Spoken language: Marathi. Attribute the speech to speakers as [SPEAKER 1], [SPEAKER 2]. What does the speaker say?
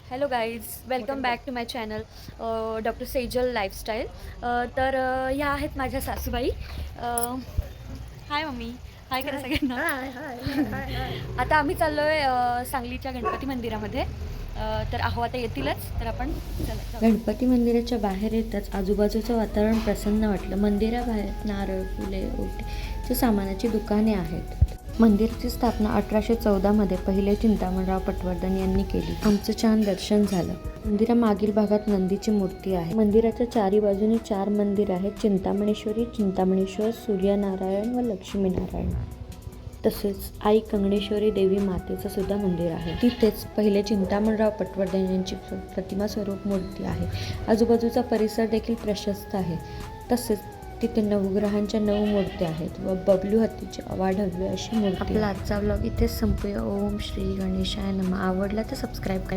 [SPEAKER 1] Hello guys, welcome back to my channel doctor Sejal lifestyle. तर ह्या आहेत माझ्या सासूबाई. हाय मम्मी, हाय करा सगळ्यांना.
[SPEAKER 2] हाय हाय हाय हाय.
[SPEAKER 1] आता आम्ही चाललो आहे सांगलीच्या गणपती मंदिरामध्ये. तर आहो आता येतीलच, तर आपण चला जाऊ.
[SPEAKER 3] गणपती मंदिराच्या बाहेर येताच आजूबाजूचं वातावरण प्रसन्न वाटलं. मंदिराबाहेर नारळ, फुले, ओटीच्या सामानाची दुकाने आहेत. मंदिराची स्थापना 1814 पहिले चिंतामणराव पटवर्धन यांनी केली. आमचं छान दर्शन झालं. मंदिरामागील भागात नंदीची मूर्ती आहे. मंदिराच्या चारी बाजूनी 4 मंदिर आहेत: चिंतामणेश्वरी, चिंतामणेश्वर, सूर्यनारायण व लक्ष्मीनारायण. तसेच आई कंगणेश्वरी देवी मातेचं सुद्धा मंदिर आहे. तिथेच पहिले चिंतामणराव पटवर्धन यांची प्रतिमा स्वरूप मूर्ती आहे. आजूबाजूचा परिसर देखील प्रशस्त आहे. तसेच तिथे नवग्रहांच्या 9 मूर्त्या आहेत व बबलू हत्तीची अवाढव्य अशी मूर्ती. आपला आजचा व्लॉग इथेच संपूया. ओम श्री गणेशाय नमः. आवडला तर सबस्क्राईब करा.